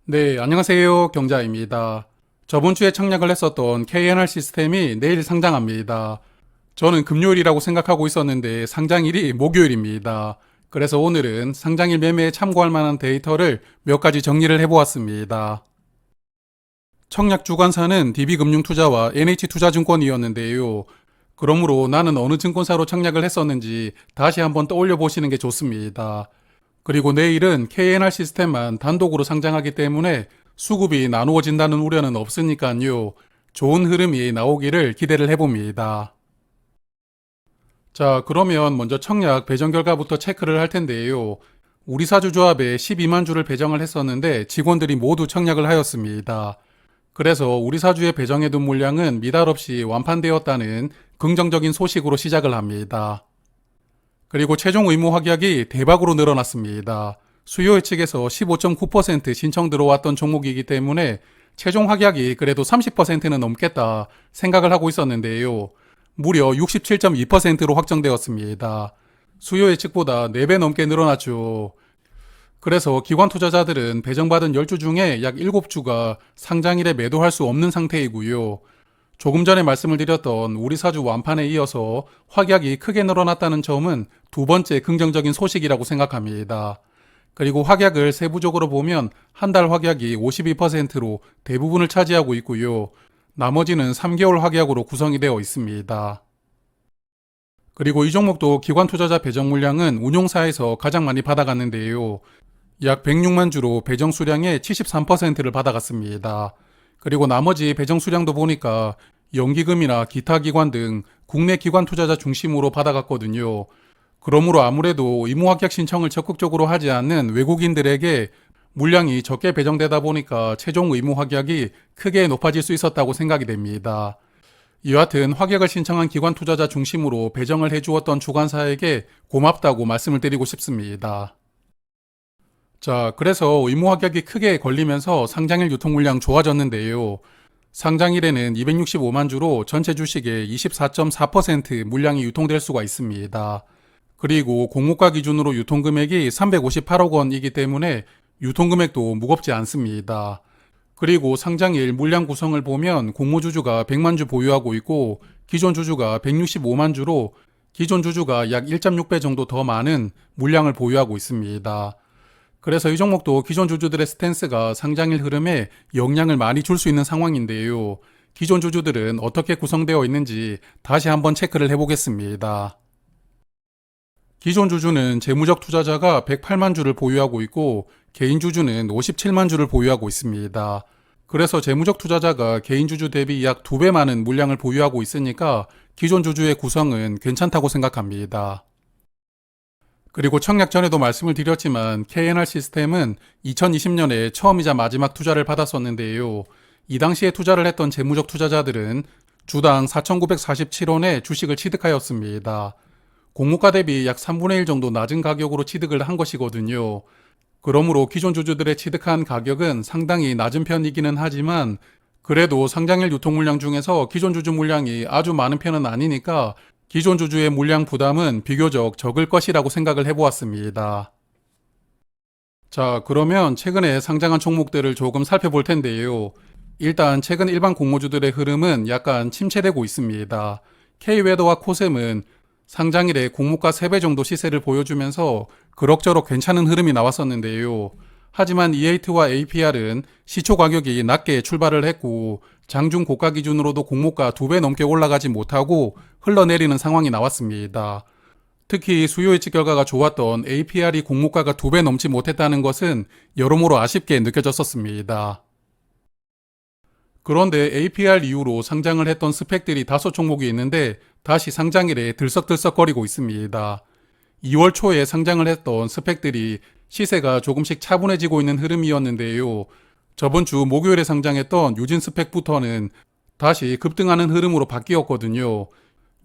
네, 안녕하세요. 경자입니다. 저번 주에 청약을 했었던 KNR 시스템이 내일 상장합니다. 저는 금요일이라고 생각하고 있었는데 상장일이 목요일입니다. 그래서 오늘은 상장일 매매에 참고할 만한 데이터를 몇 가지 정리를 해보았습니다. 청약 주관사는 DB금융투자와 NH투자증권이었는데요. 그러므로 나는 어느 증권사로 청약을 했었는지 다시 한번 떠올려 보시는 게 좋습니다. 그리고 내일은 KNR 시스템만 단독으로 상장하기 때문에 수급이 나누어진다는 우려는 없으니까요. 좋은 흐름이 나오기를 기대를 해봅니다. 자, 그러면 먼저 청약 배정 결과부터 체크를 할 텐데요. 우리사주조합에 12만 주를 배정을 했었는데 직원들이 모두 청약을 하였습니다. 그래서 우리사주에 배정해둔 물량은 미달 없이 완판되었다는 긍정적인 소식으로 시작을 합니다. 그리고 최종 의무 확약이 대박으로 늘어났습니다. 수요 예측에서 15.9% 신청 들어왔던 종목이기 때문에 최종 확약이 그래도 30%는 넘겠다 생각을 하고 있었는데요. 무려 67.2%로 확정되었습니다. 수요 예측보다 4배 넘게 늘어났죠. 그래서 기관 투자자들은 배정받은 10주 중에 약 7주가 상장일에 매도할 수 없는 상태이고요. 조금 전에 말씀을 드렸던 우리 사주 완판에 이어서 확약이 크게 늘어났다는 점은 두 번째 긍정적인 소식이라고 생각합니다. 그리고 확약을 세부적으로 보면 한 달 확약이 52%로 대부분을 차지하고 있고요. 나머지는 3개월 확약으로 구성이 되어 있습니다. 그리고 이 종목도 기관 투자자 배정 물량은 운용사에서 가장 많이 받아갔는데요. 약 106만 주로 배정 수량의 73%를 받아갔습니다. 그리고 나머지 배정 수량도 보니까 연기금이나 기타 기관 등 국내 기관 투자자 중심으로 받아갔거든요. 그러므로 아무래도 의무합격 신청을 적극적으로 하지 않는 외국인들에게 물량이 적게 배정되다 보니까 최종 의무 합격이 크게 높아질 수 있었다고 생각이 됩니다. 여하튼 합격을 신청한 기관 투자자 중심으로 배정을 해주었던 주관사에게 고맙다고 말씀을 드리고 싶습니다. 자, 그래서 의무 합격이 크게 걸리면서 상장일 유통 물량 좋아졌는데요. 상장일에는 265만 주로 전체 주식의 24.4% 물량이 유통될 수가 있습니다. 그리고 공모가 기준으로 유통금액이 358억 원이기 때문에 유통금액도 무겁지 않습니다. 그리고 상장일 물량 구성을 보면 공모주주가 100만 주 보유하고 있고 기존 주주가 165만 주로 기존 주주가 약 1.6배 정도 더 많은 물량을 보유하고 있습니다. 그래서 이 종목도 기존 주주들의 스탠스가 상장일 흐름에 영향을 많이 줄 수 있는 상황인데요. 기존 주주들은 어떻게 구성되어 있는지 다시 한번 체크를 해보겠습니다. 기존 주주는 재무적 투자자가 108만 주를 보유하고 있고 개인 주주는 57만 주를 보유하고 있습니다. 그래서 재무적 투자자가 개인 주주 대비 약 2배 많은 물량을 보유하고 있으니까 기존 주주의 구성은 괜찮다고 생각합니다. 그리고 청약 전에도 말씀을 드렸지만 KNR 시스템은 2020년에 처음이자 마지막 투자를 받았었는데요. 이 당시에 투자를 했던 재무적 투자자들은 주당 4,947원의 주식을 취득하였습니다. 공모가 대비 약 3분의 1 정도 낮은 가격으로 취득을 한 것이거든요. 그러므로 기존 주주들의 취득한 가격은 상당히 낮은 편이기는 하지만 그래도 상장일 유통 물량 중에서 기존 주주 물량이 아주 많은 편은 아니니까 기존 주주의 물량 부담은 비교적 적을 것이라고 생각을 해보았습니다. 자, 그러면 최근에 상장한 종목들을 조금 살펴볼 텐데요. 일단 최근 일반 공모주들의 흐름은 약간 침체되고 있습니다. K웨더와 코셈은 상장일에 공모가 3배 정도 시세를 보여주면서 그럭저럭 괜찮은 흐름이 나왔었는데요. 하지만 E8와 APR은 시초 가격이 낮게 출발을 했고 장중 고가 기준으로도 공모가 2배 넘게 올라가지 못하고 흘러내리는 상황이 나왔습니다. 특히 수요 예측 결과가 좋았던 APR이 공모가가 2배 넘지 못했다는 것은 여러모로 아쉽게 느껴졌었습니다. 그런데 APR 이후로 상장을 했던 스펙들이 5종목이 있는데 다시 상장일에 들썩들썩거리고 있습니다. 2월 초에 상장을 했던 스펙들이 시세가 조금씩 차분해지고 있는 흐름이었는데요. 저번 주 목요일에 상장했던 유진 스펙부터는 다시 급등하는 흐름으로 바뀌었거든요.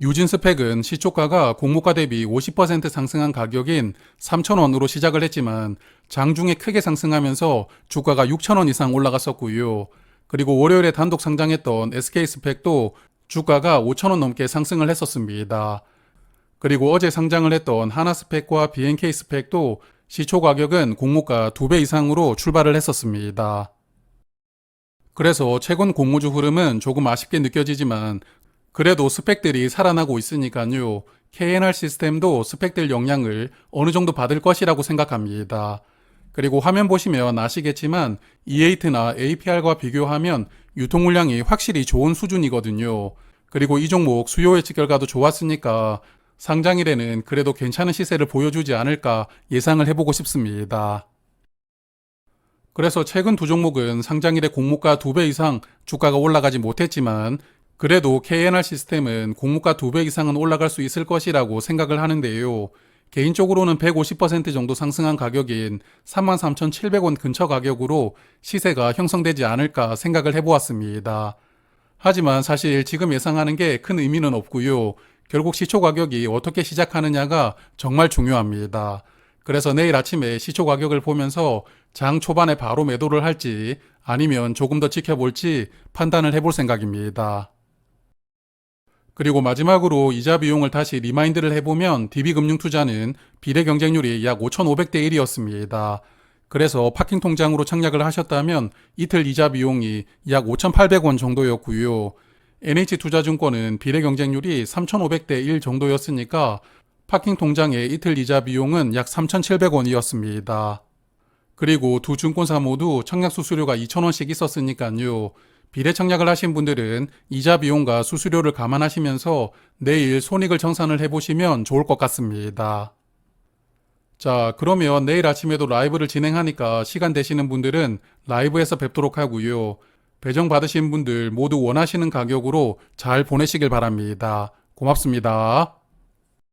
유진 스펙은 시초가가 공모가 대비 50% 상승한 가격인 3,000원으로 시작을 했지만 장중에 크게 상승하면서 주가가 6,000원 이상 올라갔었고요. 그리고 월요일에 단독 상장했던 SK 스펙도 주가가 5,000원 넘게 상승을 했었습니다. 그리고 어제 상장을 했던 하나스펙과 BNK 스펙도 시초 가격은 공모가 2배 이상으로 출발을 했었습니다. 그래서 최근 공모주 흐름은 조금 아쉽게 느껴지지만 그래도 스펙들이 살아나고 있으니까요. KNR 시스템도 스펙들 영향을 어느 정도 받을 것이라고 생각합니다. 그리고 화면 보시면 아시겠지만 E8나 APR과 비교하면 유통 물량이 확실히 좋은 수준이거든요. 그리고 이 종목 수요 예측 결과도 좋았으니까 상장일에는 그래도 괜찮은 시세를 보여주지 않을까 예상을 해보고 싶습니다. 그래서 최근 두 종목은 상장일에 공모가 2배 이상 주가가 올라가지 못했지만 그래도 KNR 시스템은 공모가 2배 이상은 올라갈 수 있을 것이라고 생각을 하는데요. 개인적으로는 150% 정도 상승한 가격인 33,700원 근처 가격으로 시세가 형성되지 않을까 생각을 해보았습니다. 하지만 사실 지금 예상하는 게 큰 의미는 없고요. 결국 시초 가격이 어떻게 시작하느냐가 정말 중요합니다. 그래서 내일 아침에 시초 가격을 보면서 장 초반에 바로 매도를 할지 아니면 조금 더 지켜볼지 판단을 해볼 생각입니다. 그리고 마지막으로 이자 비용을 다시 리마인드를 해보면 DB금융투자는 비례 경쟁률이 약 5,500대 1이었습니다. 그래서 파킹 통장으로 청약을 하셨다면 이틀 이자 비용이 약 5,800원 정도였고요. NH투자증권은 비례 경쟁률이 3,500대 1 정도였으니까 파킹 통장의 이틀 이자 비용은 약 3,700원이었습니다. 그리고 두 증권사 모두 청약 수수료가 2,000원씩 있었으니까요. 비례 청약을 하신 분들은 이자 비용과 수수료를 감안하시면서 내일 손익을 정산을 해보시면 좋을 것 같습니다. 자, 그러면 내일 아침에도 라이브를 진행하니까 시간 되시는 분들은 라이브에서 뵙도록 하고요. 배정 받으신 분들 모두 원하시는 가격으로 잘 보내시길 바랍니다. 고맙습니다.